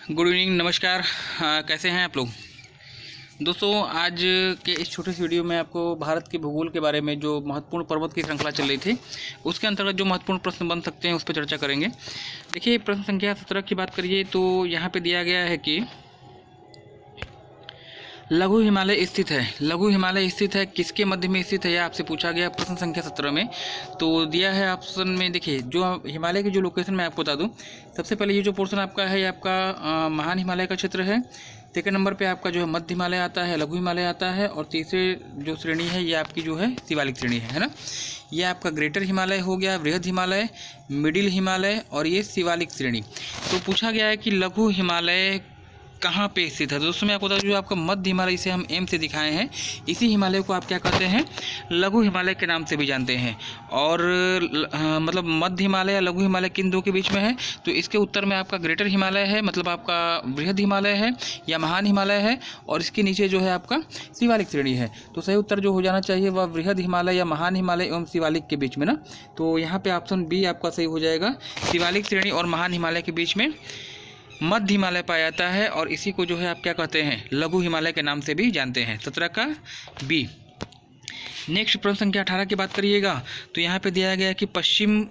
Good evening, नमस्कार। कैसे हैं आप लोग दोस्तों। आज के इस छोटे से वीडियो में आपको भारत के भूगोल के बारे में जो महत्वपूर्ण पर्वत की श्रृंखला चल रही थी उसके अंतर्गत जो महत्वपूर्ण प्रश्न बन सकते हैं उस पर चर्चा करेंगे। देखिए, प्रश्न संख्या 17 की बात करिए तो यहाँ पे दिया गया है कि लघु हिमालय स्थित है। लघु हिमालय स्थित है, किसके मध्य में स्थित है, यह आपसे पूछा गया प्रश्न संख्या 17 में। तो दिया है ऑप्शन में, देखिए जो हिमालय की जो लोकेशन मैं आपको बता दूं। सबसे पहले ये जो पोर्शन आपका है ये आपका महान हिमालय का क्षेत्र है। सेकेंड नंबर पे आपका जो है मध्य हिमालय आता है, लघु हिमालय आता है, और तीसरे जो श्रेणी है ये आपकी जो है शिवालिक श्रेणी है ना। ये आपका ग्रेटर हिमालय हो गया, वृहद हिमालय, मिडिल हिमालय और ये शिवालिक श्रेणी। तो पूछा गया है कि लघु हिमालय कहाँ पे स्थित है। दोस्तों मैं आपको बता दूं, जो आपका मध्य हिमालय, इसे हम एम से दिखाए हैं, इसी हिमालय को आप क्या कहते हैं, लघु हिमालय के नाम से भी जानते हैं। और मतलब मध्य हिमालय या लघु हिमालय किन दो के बीच में है, तो इसके उत्तर में आपका ग्रेटर हिमालय है, मतलब आपका वृहद हिमालय है या महान हिमालय है, और इसके नीचे जो है आपका शिवालिक श्रेणी है। तो सही उत्तर जो हो जाना चाहिए वह वृहद हिमालय या महान हिमालय एवं शिवालिक के बीच में ना। तो यहाँ पे ऑप्शन बी आपका सही हो जाएगा। शिवालिक श्रेणी और महान हिमालय के बीच में मध्य हिमालय पाया जाता है, और इसी को जो है आप क्या कहते हैं, लघु हिमालय के नाम से भी जानते हैं। 17 का बी। नेक्स्ट प्रश्न संख्या 18 की बात करिएगा तो यहाँ पे दिया गया है कि पश्चिम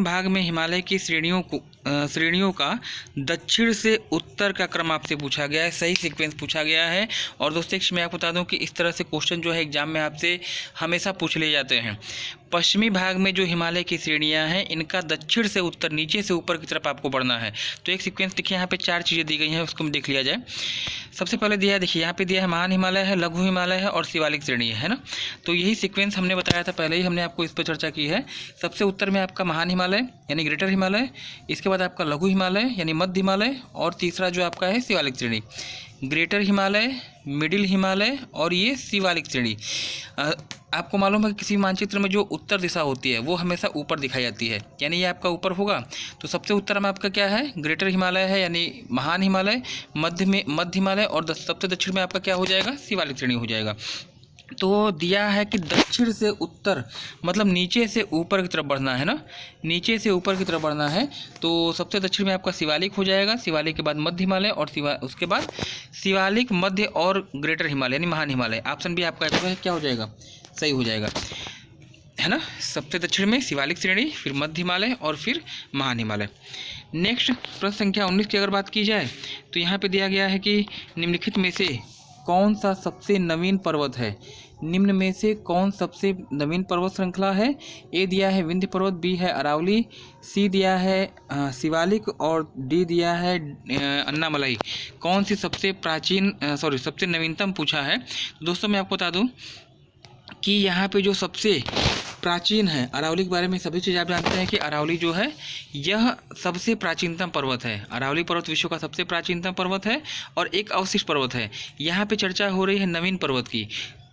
भाग में हिमालय की श्रेणियों का दक्षिण से उत्तर का क्रम आपसे पूछा गया है, सही सीक्वेंस पूछा गया है। और दोस्तों मैं आपको बता दूं कि इस तरह से क्वेश्चन जो है एग्जाम में आपसे हमेशा पूछ लिए जाते हैं। पश्चिमी भाग में जो हिमालय की श्रेणियां हैं इनका दक्षिण से उत्तर, नीचे से ऊपर की तरफ आपको बढ़ना है। तो एक सीक्वेंस देखिए, यहाँ पे 4 चीज़ें दी गई हैं, उसको देख लिया जाए। सबसे पहले दिया है, देखिए यहाँ पे दिया है महान हिमालय है, लघु हिमालय है और शिवालिक श्रेणी है ना। तो यही सीक्वेंस हमने बताया था, पहले ही हमने आपको इस पर चर्चा की है। सबसे उत्तर में आपका महान हिमालय यानी ग्रेटर हिमालय, इसके बाद आपका लघु हिमालय यानी मध्य हिमालय, और तीसरा जो आपका है शिवालिक श्रेणी। ग्रेटर हिमालय, मिडिल हिमालय और ये शिवालिक श्रेणी। आपको मालूम है कि किसी मानचित्र में जो उत्तर दिशा होती है वो हमेशा ऊपर दिखाई जाती है, यानी ये आपका ऊपर होगा। तो सबसे उत्तर में आपका क्या है, ग्रेटर हिमालय है यानी महान हिमालय, मध्य हिमालय, और सबसे दक्षिण में आपका क्या हो जाएगा, शिवालिक श्रेणी हो जाएगा। तो दिया है कि दक्षिण से उत्तर मतलब नीचे से ऊपर की तरफ बढ़ना है ना, नीचे से ऊपर की तरफ बढ़ना है। तो सबसे दक्षिण में आपका शिवालिक हो जाएगा, शिवालिक के बाद मध्य हिमालय, और उसके बाद शिवालिक, मध्य और ग्रेटर हिमालय यानी महान हिमालय। ऑप्शन भी आपका जो है क्या हो जाएगा, सही हो जाएगा है ना। सबसे दक्षिण में शिवालिक श्रेणी, फिर मध्य हिमालय और फिर महान हिमालय। नेक्स्ट प्रश्न संख्या 19 की अगर बात की जाए तो यहाँ पे दिया गया है कि निम्नलिखित में से कौन सा सबसे नवीन पर्वत है। निम्न में से कौन सबसे नवीन पर्वत श्रृंखला है। ए दिया है विंध्य पर्वत, बी है अरावली, सी दिया है शिवालिक, और डी दिया है अन्नामलाई। कौन सी सबसे सबसे नवीनतम पूछा है। दोस्तों मैं आपको बता दूं कि यहाँ पे जो सबसे प्राचीन है, अरावली के बारे में सभी चीज़ आप जानते हैं कि अरावली जो है यह सबसे प्राचीनतम पर्वत है। अरावली पर्वत विश्व का सबसे प्राचीनतम पर्वत है और एक अवशिष्ट पर्वत है। यहाँ पे चर्चा हो रही है नवीन पर्वत की।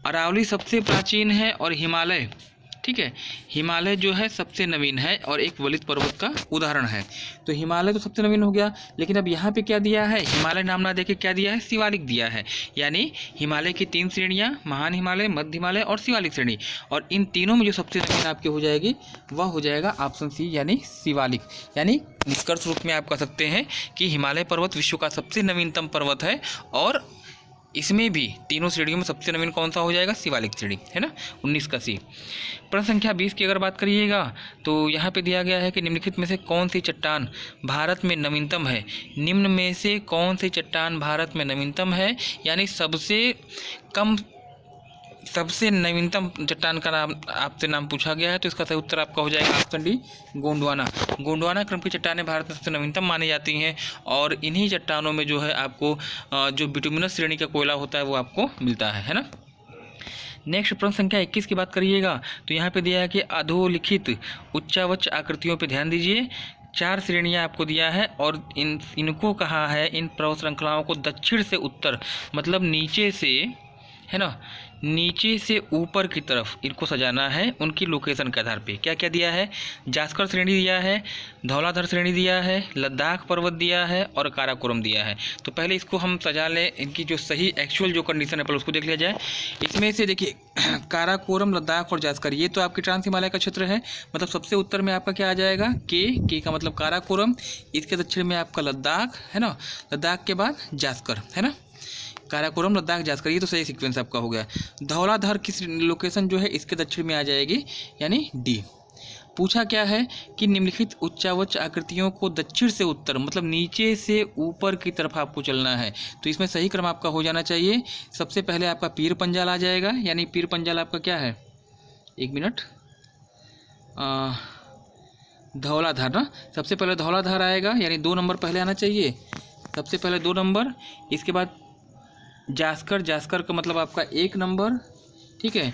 अरावली सबसे प्राचीन है और हिमालय, ठीक है, हिमालय जो है सबसे नवीन है और एक वलित पर्वत का उदाहरण है। तो हिमालय तो सबसे नवीन हो गया, लेकिन अब यहाँ पे क्या दिया है, हिमालय नाम ना देके क्या दिया है, शिवालिक दिया है। यानी हिमालय की 3 श्रेणियाँ, महान हिमालय, मध्य हिमालय और शिवालिक श्रेणी, और इन तीनों में जो सबसे नवीन आपकी हो जाएगी वह हो जाएगा ऑप्शन सी यानी शिवालिक। यानी निष्कर्ष रूप में आप कह सकते हैं कि हिमालय पर्वत विश्व का सबसे नवीनतम पर्वत है, और इसमें भी तीनों श्रेणियों में सबसे नवीन कौन सा हो जाएगा, शिवालिक श्रेणी है ना। 19 का सी। प्रश्न संख्या 20 की अगर बात करिएगा तो यहाँ पे दिया गया है कि निम्नलिखित में से कौन सी चट्टान भारत में नवीनतम है। निम्न में से कौन सी चट्टान भारत में नवीनतम है, यानी सबसे नवीनतम चट्टान का नाम आपसे पूछा गया है। तो इसका सही उत्तर आपका हो जाएगा ऑप्शन डी, गोंडवाना। गोंडवाना क्रम की चट्टानें भारत में सबसे नवीनतम मानी जाती हैं, और इन्हीं चट्टानों में जो है आपको जो बिटुमिनस श्रेणी का कोयला होता है वो आपको मिलता है ना। नेक्स्ट प्रश्न संख्या 21 की बात करिएगा तो यहाँ पे दिया है कि अधोलिखित उच्चावच आकृतियों पे ध्यान दीजिए। 4 श्रेणियाँ आपको दिया है, और इनको कहा है, इन पर्वत श्रृंखलाओं को दक्षिण से उत्तर मतलब नीचे से है ना, नीचे से ऊपर की तरफ इनको सजाना है उनकी लोकेशन के आधार पे। क्या क्या दिया है, जास्कर श्रेणी दिया है, धौलाधर श्रेणी दिया है, लद्दाख पर्वत दिया है और काराकोरम दिया है। तो पहले इसको हम सजा लें, इनकी जो सही एक्चुअल जो कंडीशन है पहले उसको देख लिया जाए। इसमें से देखिए काराकोरम, लद्दाख और जास्कर ये तो आपके ट्रांस हिमालय का क्षेत्र है, मतलब सबसे उत्तर में आपका क्या आ जाएगा, के का मतलब काराकोरम, इसके दक्षिण में आपका लद्दाख है ना, लद्दाख के बाद जास्कर है ना, काराकोरम, लद्दाख, जास्कर, ये तो सही सीक्वेंस आपका हो गया। धौलाधर किस लोकेशन जो है इसके दक्षिण में आ जाएगी, यानी डी। पूछा क्या है कि निम्नलिखित उच्चावच आकृतियों को दक्षिण से उत्तर मतलब नीचे से ऊपर की तरफ आपको चलना है। तो इसमें सही क्रम आपका हो जाना चाहिए। सबसे पहले आपका पीर पंजाल आ जाएगा, यानी पीर पंजाल आपका क्या है, एक मिनट, धौलाधर ना, सबसे पहले धौलाधर आएगा, यानी 2 नंबर पहले आना चाहिए, सबसे पहले 2 नंबर। इसके बाद जास्कर, जास्कर का मतलब आपका 1 नंबर, ठीक है।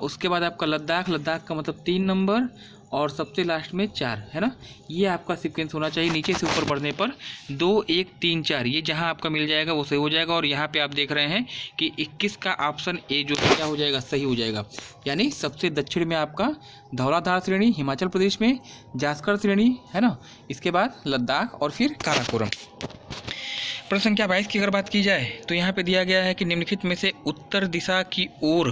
उसके बाद आपका लद्दाख, लद्दाख का मतलब 3 नंबर और सबसे लास्ट में 4 है ना। ये आपका सीक्वेंस होना चाहिए नीचे से ऊपर बढ़ने पर 2 1 3 4, ये जहां आपका मिल जाएगा वो सही हो जाएगा। और यहाँ पे आप देख रहे हैं कि 21 का ऑप्शन ए जो है क्या हो जाएगा, सही हो जाएगा। यानी सबसे दक्षिण में आपका धौलाधार श्रेणी हिमाचल प्रदेश में, जास्कर श्रेणी है ना, इसके बाद लद्दाख और फिर काराकोरम। प्रश्न संख्या 22 की अगर बात की जाए तो यहाँ पे दिया गया है कि निम्नलिखित में से उत्तर दिशा की ओर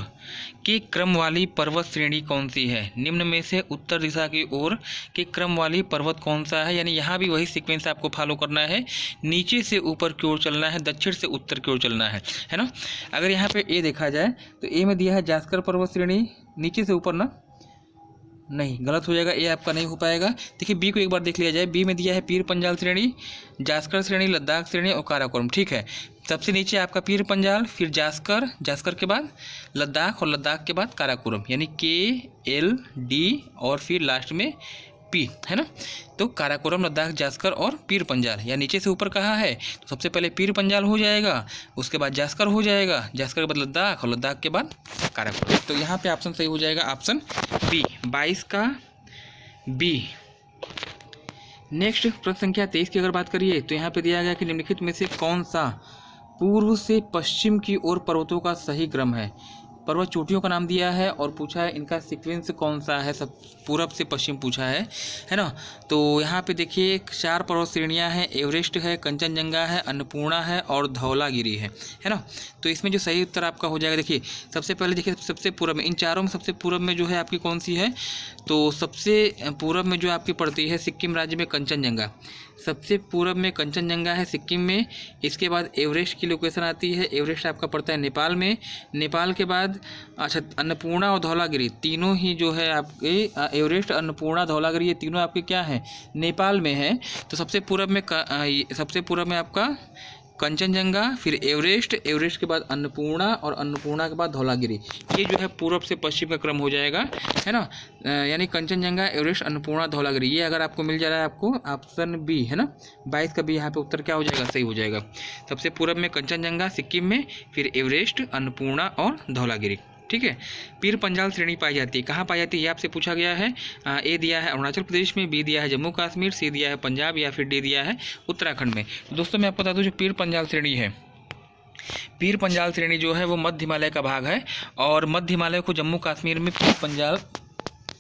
के क्रम वाली पर्वत श्रेणी कौन सी है। निम्न में से उत्तर दिशा की ओर के क्रम वाली पर्वत कौन सा है, यानी यहाँ भी वही सीक्वेंस आपको फॉलो करना है, नीचे से ऊपर की ओर चलना है, दक्षिण से उत्तर की ओर चलना है ना। अगर यहाँ पे ए देखा जाए तो ए में दिया है जास्कर पर्वत श्रेणी, नीचे से ऊपर ना, नहीं गलत हो जाएगा, ये आपका नहीं हो पाएगा। देखिए बी को एक बार देख लिया जाए, बी में दिया है पीर पंजाल श्रेणी, जास्कर श्रेणी, लद्दाख श्रेणी और काराकोरम, ठीक है। सबसे नीचे आपका पीर पंजाल, फिर जास्कर, जास्कर के बाद लद्दाख और लद्दाख के बाद काराकोरम, यानी KLD और फिर लास्ट में पी है ना। तो काराकोरम, लद्दाख, जास्कर और पीर पंजाल, या नीचे से ऊपर कहा है तो सबसे पहले पीर पंजाल हो जाएगा, उसके बाद जास्कर हो जाएगा, जास्कर के बाद लद्दाख और लद्दाख के बाद काराकोरम। तो यहाँ पे ऑप्शन सही हो जाएगा, ऑप्शन बी, 22 का बी। नेक्स्ट प्रश्न संख्या 23 की अगर बात करिए तो यहाँ पे दिया गया कि निम्नलिखित में से कौन सा पूर्व से पश्चिम की ओर पर्वतों का सही क्रम है। पर्वत चोटियों का नाम दिया है और पूछा है इनका सीक्वेंस कौन सा है, सब पूरब से पश्चिम पूछा है ना। तो यहाँ पे देखिए 4 पर्वत श्रेणियाँ हैं, एवरेस्ट है, कंचनजंगा है, अन्नपूर्णा है और धौलागिरी है ना। तो इसमें जो सही उत्तर आपका हो जाएगा, देखिए सबसे पहले देखिए सबसे पूरब में, इन चारों में सबसे पूरब में जो है आपकी कौन सी है, तो सबसे पूरब में जो आपकी पड़ती है सिक्किम राज्य में कंचनजंगा, सबसे पूरब में कंचनजंगा है सिक्किम में। इसके बाद एवरेस्ट की लोकेशन आती है, एवरेस्ट आपका पड़ता है नेपाल में, नेपाल के बाद अच्छा अन्नपूर्णा और धौलागिरी, तीनों ही जो है आपके एवरेस्ट, अन्नपूर्णा, धौलागिरी ये तीनों आपके क्या हैं, नेपाल में है। तो सबसे पूरब में आपका कंचनजंगा, फिर एवरेस्ट, एवरेस्ट के बाद अन्नपूर्णा और अन्नपूर्णा के बाद धौलागिरी, ये जो है पूर्व से पश्चिम का क्रम हो जाएगा है ना। यानी कंचनजंगा, एवरेस्ट, अन्नपूर्णा, धौलागिरी, ये अगर आपको मिल जा रहा है आपको ऑप्शन बी है ना, 22 का बी यहाँ पे उत्तर क्या हो जाएगा, सही हो जाएगा। सबसे पूरब में कंचनजंगा सिक्किम में, फिर एवरेस्ट, अन्नपूर्णा और धौलागिरी, ठीक है। पीर पंजाल श्रेणी पाई जाती है, कहाँ पाई जाती है ये आपसे पूछा गया है। ए दिया है अरुणाचल प्रदेश में, बी दिया है जम्मू कश्मीर, सी दिया है पंजाब या फिर डी दिया है उत्तराखंड में। तो दोस्तों मैं आपको बता दूं जो पीर पंजाल श्रेणी है, पीर पंजाल श्रेणी जो है वो मध्य हिमालय का भाग है और मध्य हिमालय को जम्मू कश्मीर में पीर पंजाल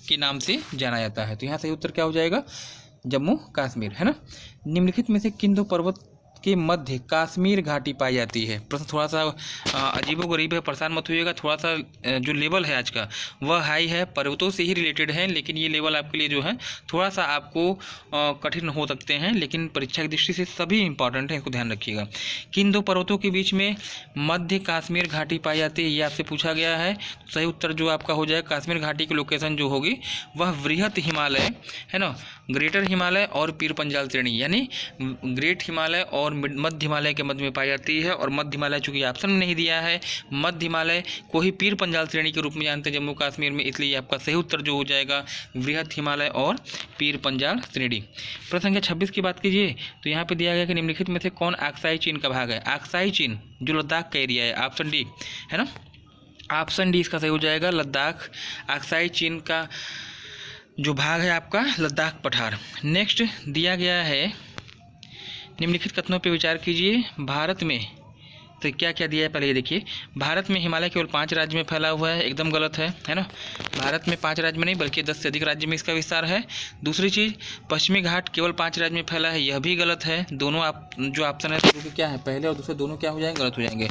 के नाम से जाना जाता है। तो यहाँ सही उत्तर क्या हो जाएगा, जम्मू कश्मीर है ना। निम्नलिखित में से किन 2 पर्वत के मध्य काश्मीर घाटी पाई जाती है। प्रश्न थोड़ा सा अजीबोगरीब है, परेशान मत होइएगा, थोड़ा सा जो लेवल है आज का वह हाई है, पर्वतों से ही रिलेटेड है, लेकिन ये लेवल आपके लिए जो है थोड़ा सा आपको कठिन हो सकते हैं, लेकिन परीक्षा की दृष्टि से सभी इंपॉर्टेंट है, इसको ध्यान रखिएगा। किन 2 पर्वतों के बीच में मध्य काश्मीर घाटी पाई जाती है, ये आपसे पूछा गया है। तो सही उत्तर जो आपका हो जाएगा, काश्मीर घाटी की लोकेशन जो होगी वह वृहत हिमालय है ना, ग्रेटर हिमालय और पीर पंजाल श्रेणी, यानी ग्रेट हिमालय और मध्य हिमालय के मध्य में पाई जाती है। और मध्य हिमालय चूंकि ऑप्शन में नहीं दिया है, मध्य हिमालय को ही पीर पंजाल श्रेणी के रूप में जानते हैं जम्मू कश्मीर में, इसलिए आपका सही उत्तर जो हो जाएगा वृहत हिमालय और पीर पंजाल श्रेणी। प्रश्न संख्या 26 की बात कीजिए तो यहाँ पे दिया गया कि निम्नलिखित में से कौन अक्साई चीन का भाग है। अक्साई चीन जो लद्दाख का एरिया है, ऑप्शन डी है ना, ऑप्शन डी इसका सही हो जाएगा, लद्दाख। अक्साई चीन का जो भाग है आपका लद्दाख पठार। नेक्स्ट दिया गया है निम्नलिखित कथनों पर विचार कीजिए, भारत में तो क्या क्या दिया है पहले ये देखिए। भारत में हिमालय केवल 5 राज्य में फैला हुआ है, एकदम गलत है ना। भारत में 5 राज्य में नहीं बल्कि 10 से अधिक राज्य में इसका विस्तार है। दूसरी चीज़, पश्चिमी घाट केवल 5 राज्य में फैला है, यह भी गलत है। दोनों आप जो ऑप्शन है तो क्या है, पहले और दूसरे दोनों क्या हो जाएंगे, गलत हो जाएंगे।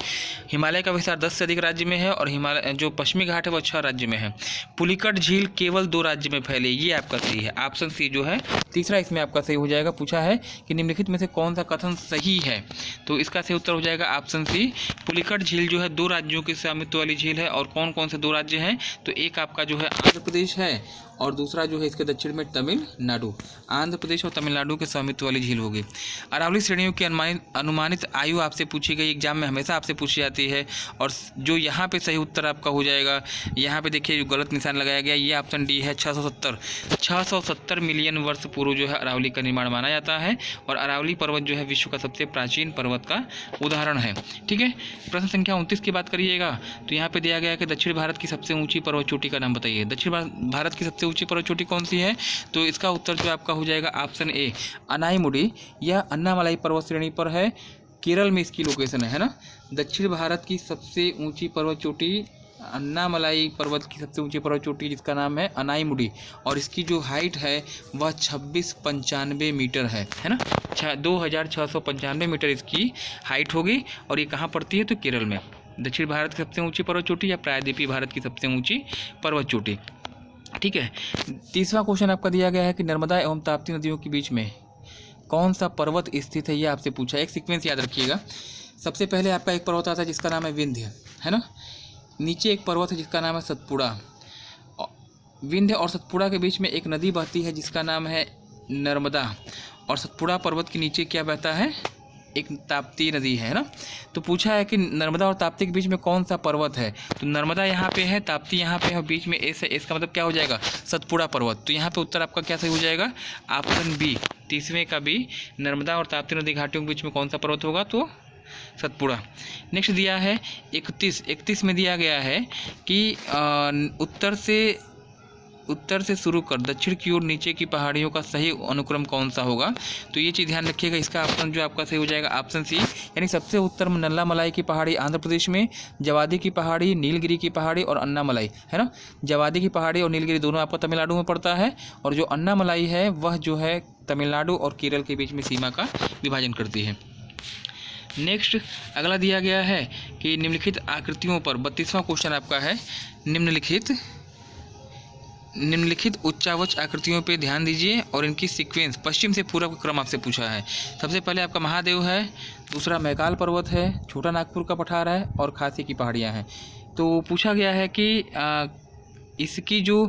हिमालय का विस्तार 10 से अधिक राज्य में है और हिमालय जो पश्चिमी घाट है वो 6 राज्य में है। पुलिकट झील केवल 2 राज्य में फैले, ये आपका सही है, ऑप्शन सी जो है तीसरा इसमें आपका सही हो जाएगा। पूछा है कि निम्नलिखित में से कौन सा कथन सही है, तो इसका सही उत्तर हो जाएगा ऑप्शन सी। पुलिकट झील जो है 2 राज्यों के स्वामित्व वाली झील है। और कौन कौन से 2 राज्य हैं, तो एक आपका जो है आंध्र प्रदेश है और दूसरा जो है इसके दक्षिण में तमिलनाडु। आंध्र प्रदेश और तमिलनाडु के स्वामित्व वाली झील होगी। अरावली श्रेणियों की अनुमानित आयु आपसे पूछी गई, एग्जाम में हमेशा आपसे पूछी जाती है। और जो यहाँ पे सही उत्तर आपका हो जाएगा, यहाँ पे देखिए जो गलत निशान लगाया गया, ये ऑप्शन डी है 670 मिलियन वर्ष पूर्व जो है अरावली का निर्माण माना जाता है। और अरावली पर्वत जो है विश्व का सबसे प्राचीन पर्वत का उदाहरण है। ठीक है, प्रश्न संख्या 29 की बात करिएगा तो यहाँ पे दिया गया है कि दक्षिण भारत की सबसे ऊंची पर्वत चोटी का नाम बताइए। दक्षिण भारत की सबसे ऊंची पर्वत चोटी कौन सी है, तो इसका उत्तर जो आपका हो जाएगा ऑप्शन ए अनाईमुडी। यह अन्नामलाई पर्वत श्रेणी पर है, केरल में इसकी लोकेशन है ना। दक्षिण भारत की सबसे ऊंची पर्वत चोटी अन्नामलाई पर्वत की सबसे ऊंची पर्वत चोटी जिसका नाम है अनाईमुडी, और इसकी जो हाइट है वह 2695 मीटर है ना। 2695 मीटर इसकी हाइट होगी। और ये कहाँ पड़ती है, तो केरल में। दक्षिण भारत की सबसे ऊंची पर्वत चोटी या प्रायद्वीपीय भारत की सबसे ऊंची पर्वत चोटी। ठीक है, तीसरा क्वेश्चन आपका दिया गया है कि नर्मदा एवं ताप्ती नदियों के बीच में कौन सा पर्वत स्थित है, ये आपसे पूछा है। एक सीक्वेंस याद रखिएगा। सबसे पहले आपका एक पर्वत आता है जिसका नाम है विंध्य, है ना। नीचे एक पर्वत है जिसका नाम है सतपुड़ा। विंध्य और सतपुड़ा के बीच में एक नदी बहती है जिसका नाम है नर्मदा। और सतपुड़ा पर्वत के नीचे क्या बहता है, एक ताप्ती नदी है ना। तो पूछा है कि नर्मदा और ताप्ती के बीच में कौन सा पर्वत है, तो नर्मदा यहाँ पे है, ताप्ती यहाँ पे है और बीच में एस है। इसका मतलब क्या हो जाएगा, सतपुड़ा पर्वत। तो यहाँ पे उत्तर आपका क्या सही हो जाएगा, ऑप्शन बी, तीसवें का बी। नर्मदा और ताप्ती नदी घाटियों के बीच में कौन सा पर्वत होगा, तो सतपुड़ा। नेक्स्ट दिया है 31 में दिया गया है कि उत्तर से शुरू कर दक्षिण की ओर नीचे की पहाड़ियों का सही अनुक्रम कौन सा होगा। तो ये चीज़ ध्यान रखिएगा, इसका ऑप्शन जो आपका सही हो जाएगा ऑप्शन सी, यानी सबसे उत्तर में नल्लामलाई की पहाड़ी आंध्र प्रदेश में, जवादी की पहाड़ी, नीलगिरी की पहाड़ी और अन्नामलाई, है ना। जवादी की पहाड़ी और नीलगिरी दोनों आपको तमिलनाडु में पड़ता है। और जो अन्नामलाई है वह जो है तमिलनाडु और केरल के बीच में सीमा का विभाजन करती है। नेक्स्ट अगला दिया गया है कि निम्नलिखित आकृतियों पर, 32वां क्वेश्चन आपका है, निम्नलिखित उच्चावच आकृतियों पे ध्यान दीजिए और इनकी सीक्वेंस पश्चिम से पूर्व का क्रम आपसे पूछा है। सबसे पहले आपका महादेव है, दूसरा मैकाल पर्वत है, छोटा नागपुर का पठार है और खासी की पहाड़ियाँ हैं। तो पूछा गया है कि इसकी जो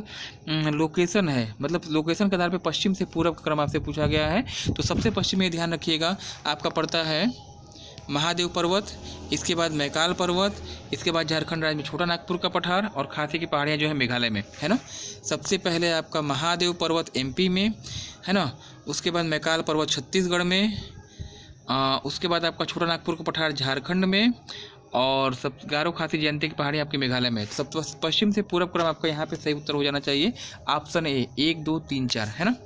लोकेशन है, मतलब लोकेशन के आधार पे पश्चिम से पूर्व का क्रम आपसे पूछा गया है। तो सबसे पश्चिम में ध्यान रखिएगा, आपका पड़ता है महादेव पर्वत, इसके बाद मैकाल पर्वत, इसके बाद झारखंड राज्य में छोटा नागपुर का पठार और खासी की पहाड़ियाँ जो है मेघालय में, है ना। सबसे पहले आपका महादेव पर्वत एमपी में, है ना। उसके बाद मैकाल पर्वत छत्तीसगढ़ में, उसके बाद आपका छोटा नागपुर का पठार झारखंड में और सब गारो खासी जयंती की पहाड़ी आपके मेघालय में। सब पश्चिम से पूर्व क्रम आपका यहाँ पे सही उत्तर हो जाना चाहिए, ऑप्शन ए 1 2 3 4, है ना।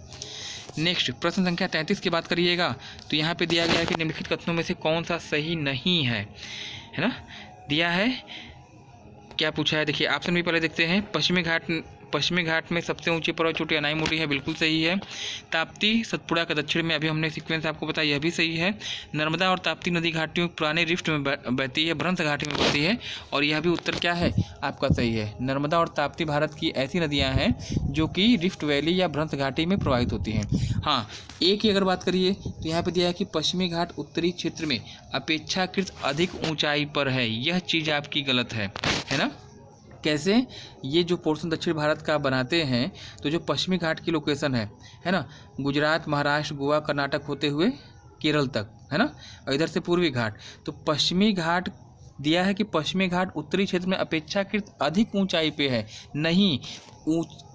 नेक्स्ट प्रश्न संख्या 33 की बात करिएगा तो यहाँ पे दिया गया है कि निम्नलिखित कथनों में से कौन सा सही नहीं है ना। दिया है क्या पूछा है, देखिए ऑप्शन भी पहले देखते हैं। पश्चिमी घाट में सबसे ऊंची पर्वत चोटी अनाईमुडी है, बिल्कुल सही है। ताप्ती सतपुड़ा का दक्षिण में, अभी हमने सीक्वेंस आपको बताया, यह भी सही है। नर्मदा और ताप्ती नदी घाटियों पुराने रिफ्ट में बहती है, भ्रंश घाटी में बहती है, और यह भी उत्तर क्या है आपका सही है। नर्मदा और ताप्ती भारत की ऐसी नदियां हैं जो कि रिफ्ट वैली या भ्रंश घाटी में प्रवाहित होती हैं। हाँ, एक की अगर बात करिए तो यहाँ पर दिया है कि पश्चिमी घाट उत्तरी क्षेत्र में अपेक्षाकृत अधिक ऊँचाई पर है, यह चीज़ आपकी गलत है ना। कैसे, ये जो पोर्शन दक्षिण भारत का बनाते हैं तो जो पश्चिमी घाट की लोकेशन है ना, गुजरात, महाराष्ट्र, गोवा, कर्नाटक होते हुए केरल तक, है ना, और इधर से पूर्वी घाट। तो पश्चिमी घाट दिया है कि पश्चिमी घाट उत्तरी क्षेत्र में अपेक्षाकृत अधिक ऊंचाई पे है, नहीं,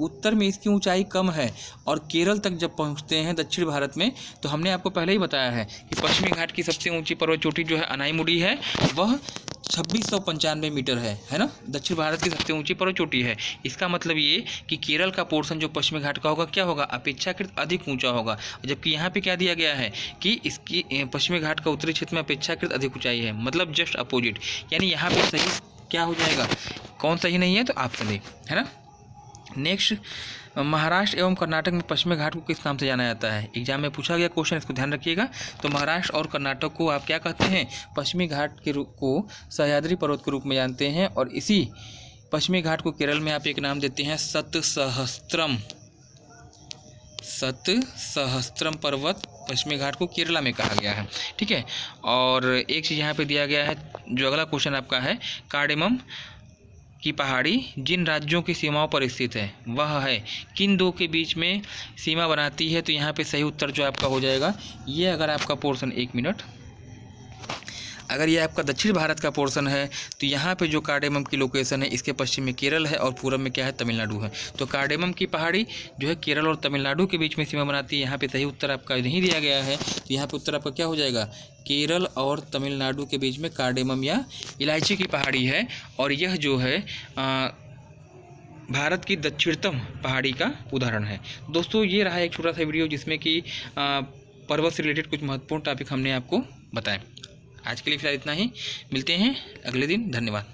उत्तर में इसकी ऊंचाई कम है। और केरल तक जब पहुंचते हैं दक्षिण भारत में, तो हमने आपको पहले ही बताया है कि पश्चिमी घाट की सबसे ऊंची पर्वत चोटी जो है अनाईमुडी है, वह 2695 मीटर है ना। दक्षिण भारत की सबसे ऊंची पर्वत चोटी है। इसका मतलब ये कि केरल का पोर्शन जो पश्चिमी घाट का होगा क्या होगा, अपेक्षाकृत अधिक ऊंचा होगा। जबकि यहाँ पे क्या दिया गया है कि इसकी पश्चिमी घाट का उत्तरी क्षेत्र में अपेक्षाकृत अधिक ऊंचाई है, मतलब जस्ट अपोजिट। यानी यहाँ पे सही क्या हो जाएगा, कौन सही नहीं है, तो ऑप्शन ए है ना। नेक्स्ट, महाराष्ट्र एवं कर्नाटक में पश्चिमी घाट को किस नाम से जाना जाता है। एग्जाम में पूछा गया क्वेश्चन, इसको ध्यान रखिएगा। तो महाराष्ट्र और कर्नाटक को आप क्या कहते हैं, पश्चिमी घाट के रूप को सह्याद्री पर्वत के रूप में जानते हैं। और इसी पश्चिमी घाट को केरल में आप एक नाम देते हैं सतसहस्त्रम। सतसहस्त्रम पर्वत पश्चिमी घाट को केरला में कहा गया है, ठीक है। और एक चीज़ यहाँ पे दिया गया है, जो अगला क्वेश्चन आपका है, कार्डेमम की पहाड़ी जिन राज्यों की सीमाओं पर स्थित है वह है किन दो के बीच में सीमा बनाती है। तो यहाँ पे सही उत्तर जो आपका हो जाएगा ये, अगर आपका पोर्शन 1 मिनट, अगर ये आपका दक्षिण भारत का पोर्शन है तो यहाँ पे जो कार्डेमम की लोकेशन है इसके पश्चिम में केरल है और पूरब में क्या है, तमिलनाडु है। तो कार्डेमम की पहाड़ी जो है केरल और तमिलनाडु के बीच में सीमा बनाती है। यहाँ पे सही उत्तर आपका नहीं दिया गया है, तो यहाँ पे उत्तर आपका क्या हो जाएगा, केरल और तमिलनाडु के बीच में कार्डेमम या इलायची की पहाड़ी है। और यह जो है भारत की दक्षिणतम पहाड़ी का उदाहरण है। दोस्तों ये रहा एक छोटा सा वीडियो जिसमें कि पर्वत से रिलेटेड कुछ महत्वपूर्ण टॉपिक हमने आपको बताए। आज के लिए फिलहाल इतना ही, मिलते हैं अगले दिन, धन्यवाद।